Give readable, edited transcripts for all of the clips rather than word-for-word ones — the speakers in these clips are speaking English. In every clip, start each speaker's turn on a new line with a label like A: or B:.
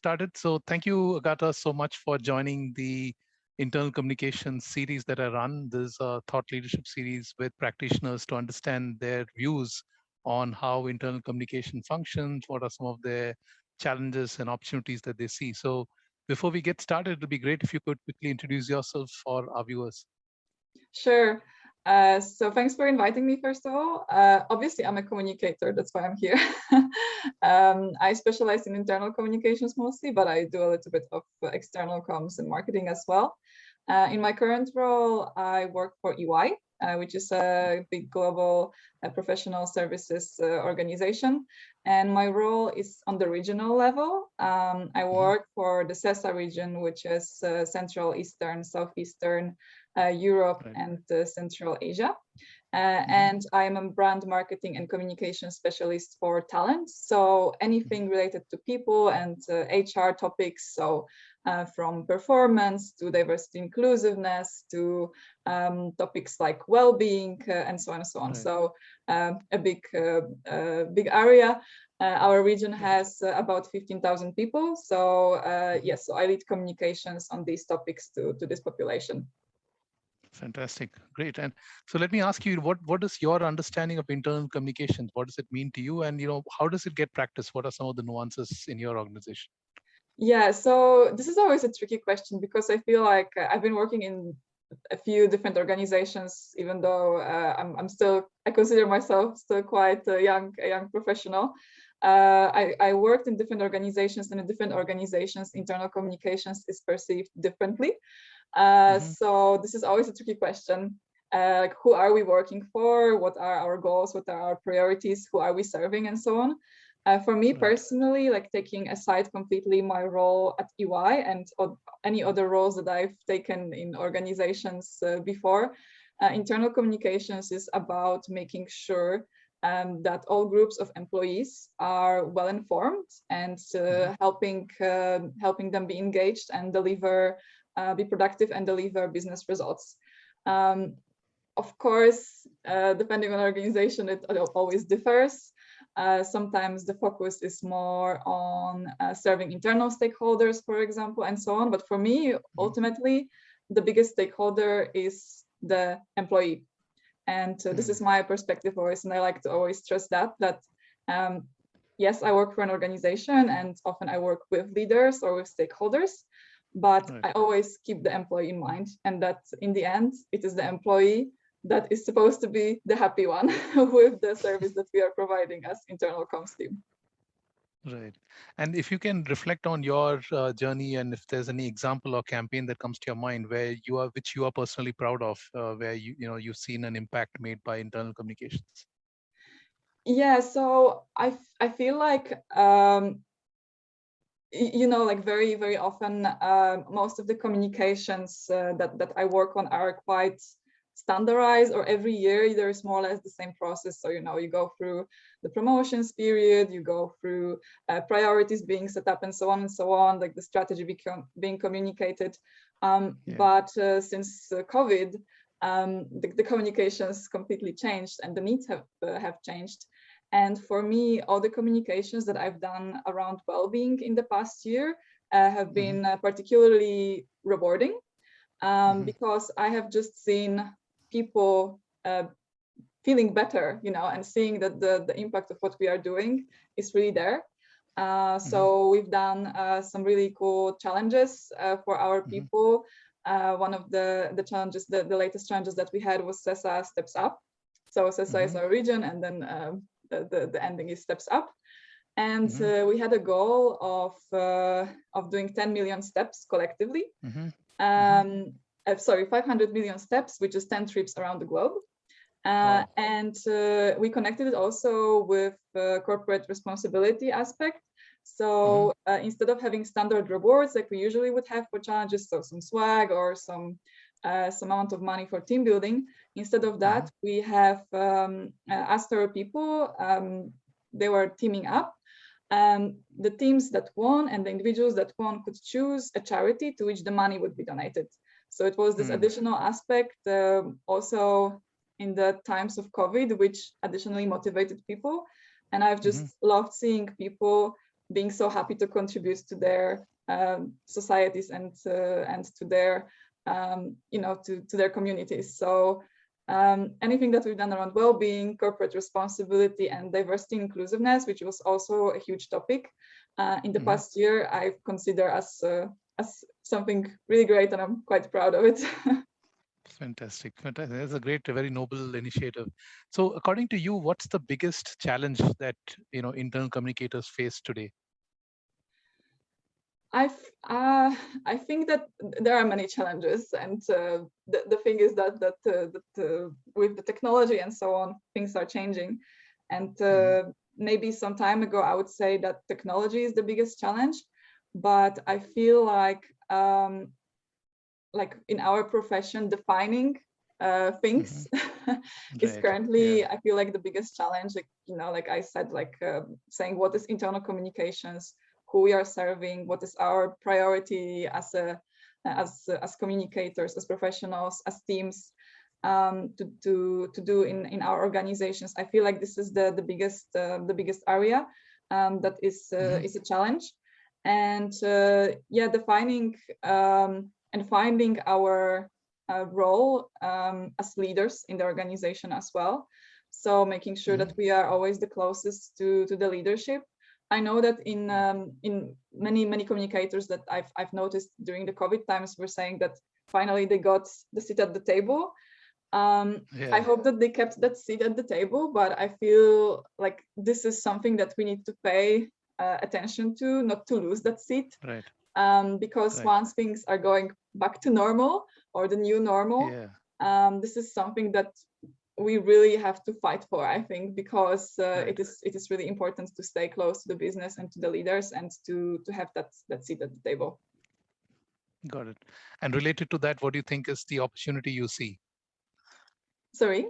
A: Started. So thank you, Agatha, so much for joining the internal communication series that I run. This is a thought leadership series with practitioners to understand their views on how internal communication functions, what are some of their challenges and opportunities that they see. So before we get started, it would be great if you could quickly introduce yourself for our viewers.
B: Sure. So thanks for inviting me, first of all. Obviously, I'm a communicator, that's why I'm here. I specialize in internal communications mostly, but I do a little bit of external comms and marketing as well. In my current role, I work for EY, which is a big global professional services organization. And my role is on the regional level. I
A: Mhm.
B: work for the CESA region, which is Central, Eastern, Southeastern Europe,
A: Right.
B: and Central Asia.
A: Mhm.
B: And I am a brand marketing and communication specialist for talent. So
A: Mhm.
B: anything related to people and HR topics. So from performance to diversity inclusiveness to topics like well-being and so on and so on.
A: Right.
B: So a big area. Our region
A: Right.
B: has about 15,000 people. So
A: Mhm.
B: yes, so I lead communications on these topics to this population.
A: Fantastic. Great. And so let me ask you, what is your understanding of internal communications? What does it mean to you? And how does it get practiced? What are some of the nuances in your organization?
B: Yeah, so this is always a tricky question because I feel like I've been working in a few different organizations, even though I'm still, I consider myself still quite a young professional. I worked in different organizations, and in different organizations, internal communications is perceived differently.
A: Hmm.
B: So this is always a tricky question. Like, who are we working for? What are our goals? What are our priorities? Who are we serving? And so on. For me
A: Right.
B: personally, like taking aside completely my role at EY and any other roles that I've taken in organizations before, internal communications is about making sure that all groups of employees are well informed and
A: Hmm.
B: helping them be engaged and deliver, be productive and deliver business results. Um, of course, depending on organization, it always differs. Sometimes the focus is more on serving internal stakeholders, for example, and so on. But for me,
A: Hmm.
B: ultimately, the biggest stakeholder is the employee. And this
A: Hmm.
B: is my perspective always, and I like to always stress that um, yes, I work for an organization, and often I work with leaders or with stakeholders, but
A: Right.
B: I always keep the employee in mind, and that in the end, it is the employee that is supposed to be the happy one with the service that we are providing as internal comms team.
A: Right. And if you can reflect on your journey, and if there's any example or campaign that comes to your mind which you are personally proud of, where you've seen an impact made by internal communications.
B: Yeah, so I feel like like very often most of the communications that I work on are quite standardized, or every year there's more or less the same process. So you go through the promotions period, you go through priorities being set up, and so on and so on, like the strategy being communicated.
A: Yeah.
B: But since COVID, the communications completely changed and the needs have changed. And for me, all the communications that I've done around well-being in the past year have
A: Hmm.
B: been particularly rewarding,
A: Hmm.
B: because I have just seen people feeling better, and seeing that the impact of what we are doing is really there.
A: Hmm.
B: So we've done some really cool challenges for our
A: Hmm.
B: people. One of the challenges, the latest challenges that we had was CESA Steps Up. So CESA is
A: Hmm.
B: our region, and then the ending is Steps Up. And
A: Hmm.
B: we had a goal of doing 10 million steps collectively.
A: Hmm. Hmm.
B: Um, sorry, 500 million steps, which is 10 trips around the globe.
A: Wow.
B: And we connected it also with corporate responsibility aspect.
A: Hmm.
B: So instead of having standard rewards like we usually would have for challenges, so some swag or some amount of money for team building, instead of
A: Hmm.
B: that, we have asked our people, they were teaming up. The teams that won and the individuals that won could choose a charity to which the money would be donated. So it was this
A: Hmm.
B: additional aspect, also in the times of COVID, which additionally motivated people. And I've
A: Hmm.
B: just loved seeing people being so happy to contribute to their societies and to their to their communities. So anything that we've done around well-being, corporate responsibility, and diversity and inclusiveness, which was also a huge topic in the past year, I've considered as something really great, and I'm quite proud of it.
A: Fantastic, fantastic. That's a great, very noble initiative. So, according to you, what's the biggest challenge that internal communicators face today?
B: I think that there are many challenges, and the thing is that with the technology and so on, things are changing. And maybe some time ago, I would say that technology is the biggest challenge, but I feel like in our profession, defining things is currently, I feel like, the biggest challenge. Like I said, saying what is internal communications, who we are serving, what is our priority as communicators, as professionals, as teams, to do in our organizations. I feel like this is the biggest area that is a challenge. And defining and finding our role as leaders in the organization as well. So making sure that we are always the closest to the leadership. I know that in many communicators that I've noticed during the COVID times were saying that finally they got the seat at the table. I hope that they kept that seat at the table, but I feel like this is something that we need to pay attention to, not to lose that seat.
A: Right.
B: Because once things are going back to normal, or the new normal, this is something that we really have to fight for, I think, because it is really important to stay close to the business and to the leaders, and to have that seat at the table.
A: Got it. And related to that, what do you think is the opportunity you see?
B: Sorry?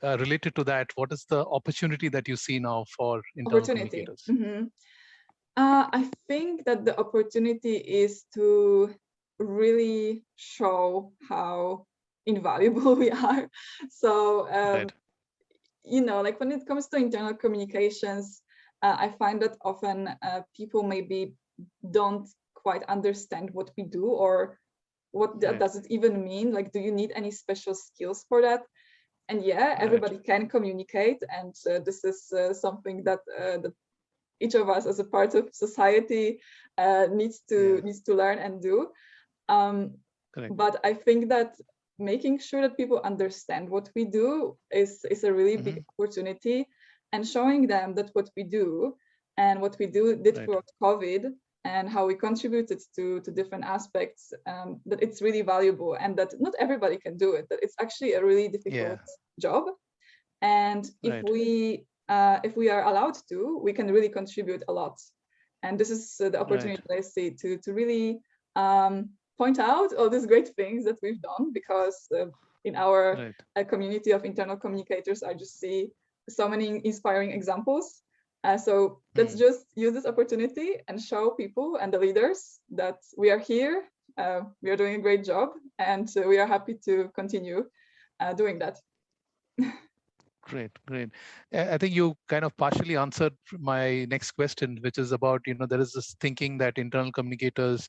A: Related to that, what is the opportunity that you see now for internal communicators?
B: I think that the opportunity is to really show how invaluable we are. So, like when it comes to internal communications, I find that often people maybe don't quite understand what we do, or what does it even mean? Like, do you need any special skills for that? And everybody can communicate, and this is something that each of us as a part of society needs to learn and do. But I think that making sure that people understand what we do is a really big opportunity, and showing them that what we do and what we did throughout COVID, and how we contributed to different aspects, that it's really valuable, and that not everybody can do it, that it's actually a really difficult job. And if we are allowed to, we can really contribute a lot. And this is the opportunity that I see to really point out all these great things that we've done, because in our community of internal communicators, I just see so many inspiring examples. So let's just use this opportunity and show people and the leaders that we are here, we are doing a great job, and we are happy to continue doing that.
A: Great. I think you kind of partially answered my next question, which is about, there is this thinking that internal communicators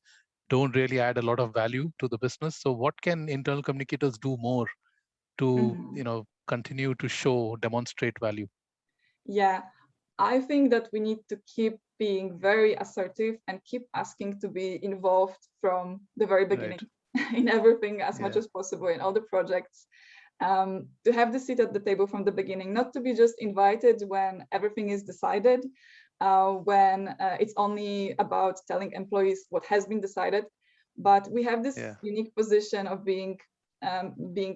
A: don't really add a lot of value to the business. So what can internal communicators do more to, continue to demonstrate value?
B: Yeah, I think that we need to keep being very assertive and keep asking to be involved from the very beginning in everything as much as possible, in all the projects. To have the seat at the table from the beginning, not to be just invited when everything is decided, when it's only about telling employees what has been decided, but we have this unique position of being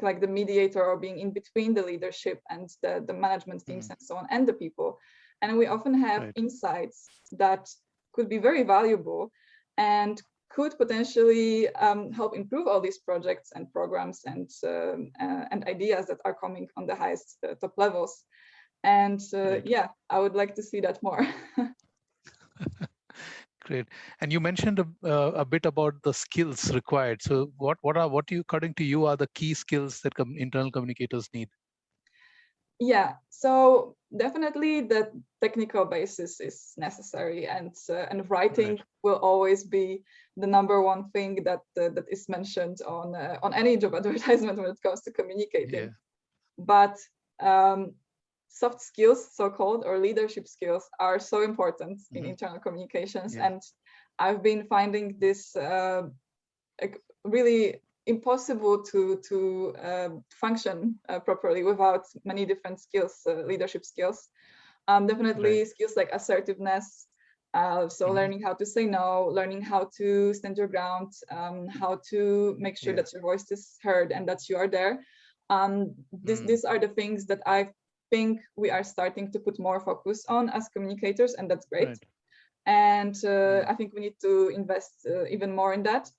B: like the mediator, or being in between the leadership and the management teams and so on, and the people. And we often have insights that could be very valuable and could potentially help improve all these projects and programs and ideas that are coming on the highest top levels. And I would like to see that more.
A: Great. And you mentioned a bit about the skills required. So what according to you are the key skills that internal communicators need?
B: Yeah, so definitely the technical basis is necessary, and writing
A: Right.
B: will always be the number one thing that that is mentioned on any job advertisement when it comes to communicating.
A: Yeah.
B: But soft skills, so-called, or leadership skills, are so important in
A: Hmm.
B: internal communications,
A: Yeah.
B: and I've been finding this really impossible to function properly without many different skills, leadership skills.
A: Right.
B: Definitely skills like assertiveness. So
A: Hmm.
B: learning how to say no, learning how to stand your ground, how to make sure
A: Yeah.
B: that your voice is heard and that you are there.
A: Mm.
B: These are the things that I think we are starting to put more focus on as communicators, and that's great.
A: Right.
B: And
A: Mm.
B: I think we need to invest even more in that.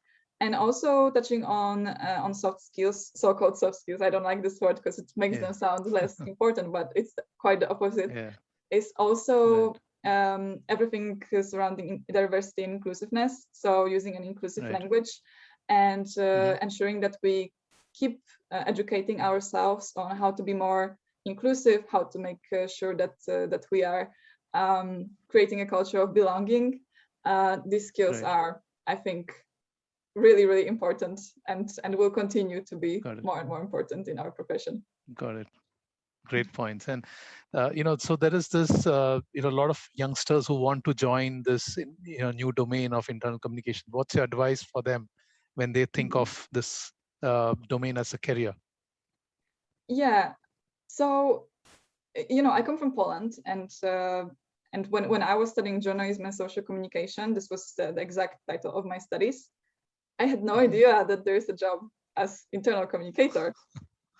B: And also touching on soft skills, so-called soft skills. I don't like this word because it makes
A: Yeah.
B: them sound less important, but it's quite the opposite.
A: Yeah.
B: Is
A: Right.
B: also everything surrounding diversity and inclusiveness. So using an inclusive
A: Right.
B: language and
A: Hmm.
B: ensuring that we keep educating ourselves on how to be more inclusive, how to make sure that that we are creating a culture of belonging. These skills
A: Right.
B: are, I think, really, really important, and will continue to be
A: Got it.
B: more and more important in our profession.
A: Got it. Great points. And so there is this a lot of youngsters who want to join this new domain of internal communication. What's your advice for them when they think
B: Mhm.
A: of this domain as a career?
B: Yeah. So I come from Poland, and when I was studying journalism and social communication, this was the exact title of my studies. I had no
A: Mhm.
B: idea that there is a job as internal communicator.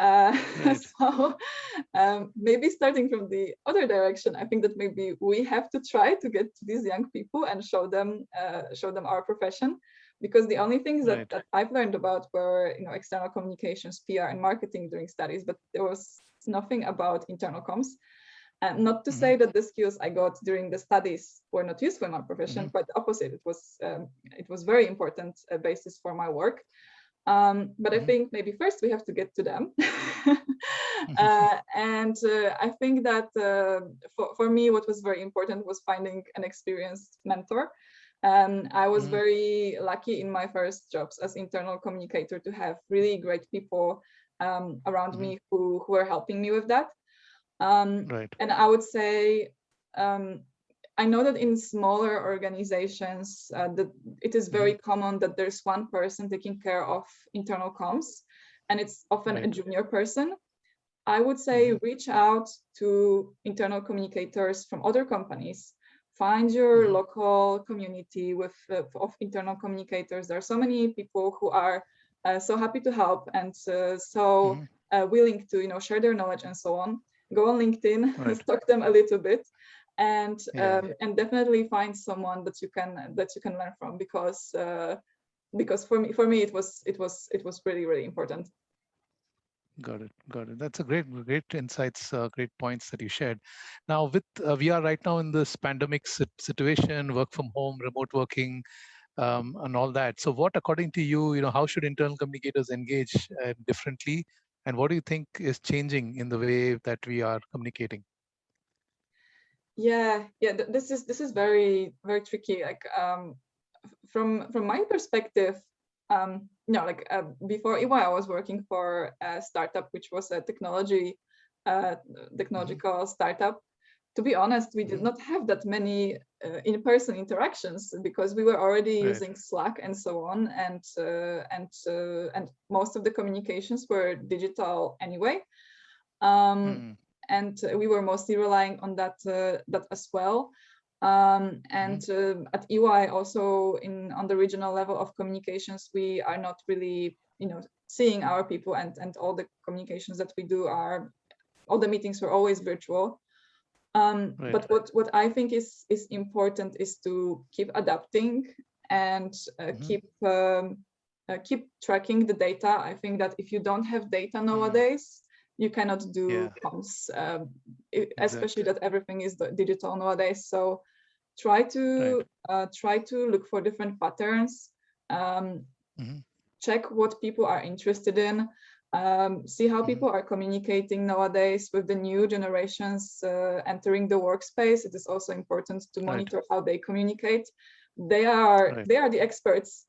B: Uh,
A: Right.
B: so maybe starting from the other direction, I think that maybe we have to try to get to these young people and show them our profession, because the only things
A: Right.
B: that I've learned about were external communications, PR, and marketing during studies, but there was nothing about internal comms. And not to
A: Hmm.
B: say that the skills I got during the studies were not useful in my
A: Hmm.
B: profession, quite the opposite. It was very important basis for my work. But I
A: Hmm.
B: think maybe first we have to get to them.
A: Hmm.
B: And I think that for me, what was very important was finding an experienced mentor. I was
A: Hmm.
B: very lucky in my first jobs as internal communicator to have really great people around
A: Hmm.
B: me who were helping me with that. Um,
A: Right.
B: and I would say, um, I know that in smaller organizations, that it is
A: Hmm.
B: very common that there's one person taking care of internal comms, and it's often a
A: Right.
B: junior person. I would say
A: Hmm.
B: reach out to internal communicators from other companies. Find your
A: Hmm.
B: local community with of internal communicators. There are so many people who are so happy to help and so
A: Hmm.
B: willing to share their knowledge and so on. Go on LinkedIn,
A: Right.
B: stalk them a little bit,
A: Yeah.
B: and definitely find someone that you can learn from, because for me it was really, really important.
A: Got it. Got it. That's a great insights, great points that you shared. Now, with we are right now in this pandemic situation, work from home, remote working, and all that. So, what, according to you, how should internal communicators engage differently, and what do you think is changing in the way that we are communicating?
B: Yeah, this is very, very tricky. Like from my perspective, like before EY, I was working for a startup which was a uh,
A: Hmm.
B: technological startup. To be honest, we did
A: Hmm.
B: not have that many in-person interactions because we were already
A: Right.
B: using Slack and so on, and most of the communications were digital anyway. Um,
A: Mm.
B: and we were mostly relying on that as well.
A: Hmm.
B: And at EY, also on the regional level of communications, we are not really, seeing our people, and all the communications that we do are all the meetings were always virtual.
A: Right.
B: But what I think is important is to keep adapting and
A: Hmm.
B: keep tracking the data. I think that if you don't have data
A: Mm.
B: nowadays, you cannot do
A: Yeah.
B: comms, especially
A: Exactly.
B: that everything is digital nowadays. So try
A: Right.
B: to look for different patterns. Um,
A: Hmm.
B: Check what people are interested in. see how people are communicating nowadays with the new generations entering the workspace. It is also important to monitor how they communicate. They are the experts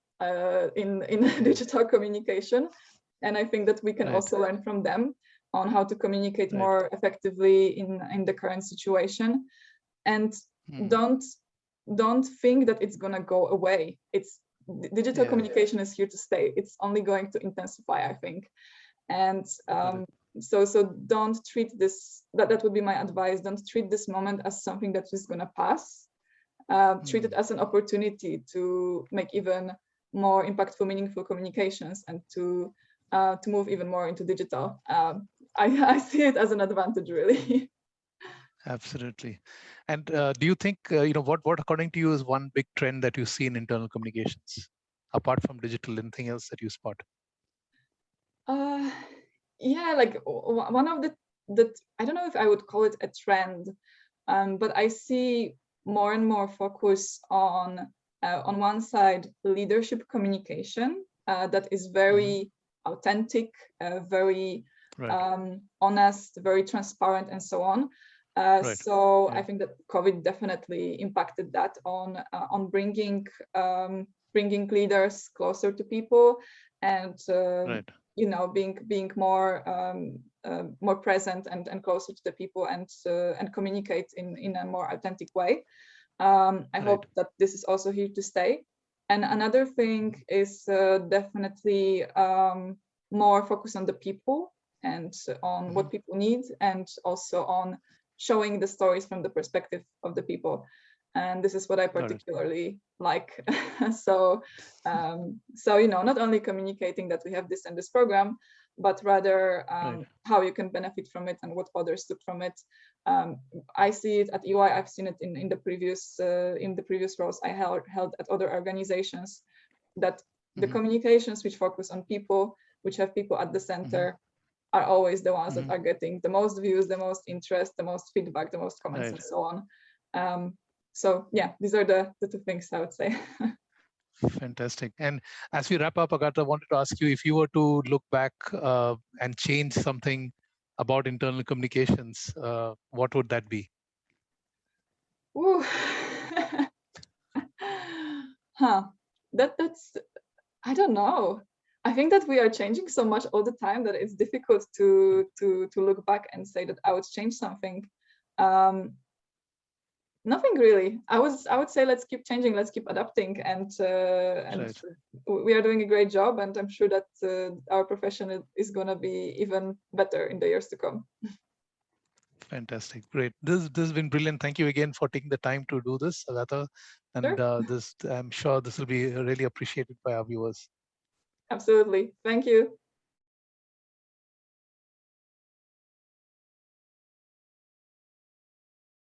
B: in digital communication, and I think that we can also learn from them on how to communicate more effectively in the current situation. And don't think that it's gonna go away. Digital communication is here to stay. It's only going to intensify, I think. And so don't treat this, that would be my advice, don't treat this moment as something that is gonna pass. Treat it as an opportunity to make even more impactful, meaningful communications, and to move even more into digital. I see it as an advantage, really.
A: Absolutely. And do you think, what according to you is one big trend that you see in internal communications, apart from digital, anything else that you spot?
B: Yeah, like one of the I don't know if I would call it a trend, but I see more and more focus on one side, leadership communication that is very authentic, very honest, very transparent, and so on. So I think that COVID definitely impacted that on bringing leaders closer to people, and being more present and closer to the people, and communicate in a more authentic way. I hope that this is also here to stay. And another thing is definitely more focus on the people and on what people need, and also on showing the stories from the perspective of the people. And this is what I particularly like. So not only communicating that we have this and this program, but rather how you can benefit from it and what others took from it. I see it at EY. I've seen it in the previous roles I held at other organizations, that the communications which focus on people, which have people at the center, are always the ones that are getting the most views, the most interest, the most feedback, the most comments, and so on. So yeah, these are the two things I would say.
A: Fantastic. And as we wrap up, Agatha, I wanted to ask you, if you were to look back and change something about internal communications, what would that be?
B: Ooh. That's I don't know. I think that we are changing so much all the time that it's difficult to look back and say that I would change something. Nothing really. I would say let's keep changing, let's keep adapting, and we are doing a great job, and I'm sure that our profession is gonna be even better in the years to come.
A: Fantastic, great. This has been brilliant. Thank you again for taking the time to do this, Agatha. And I'm sure this will be really appreciated by our viewers.
B: Absolutely. Thank you.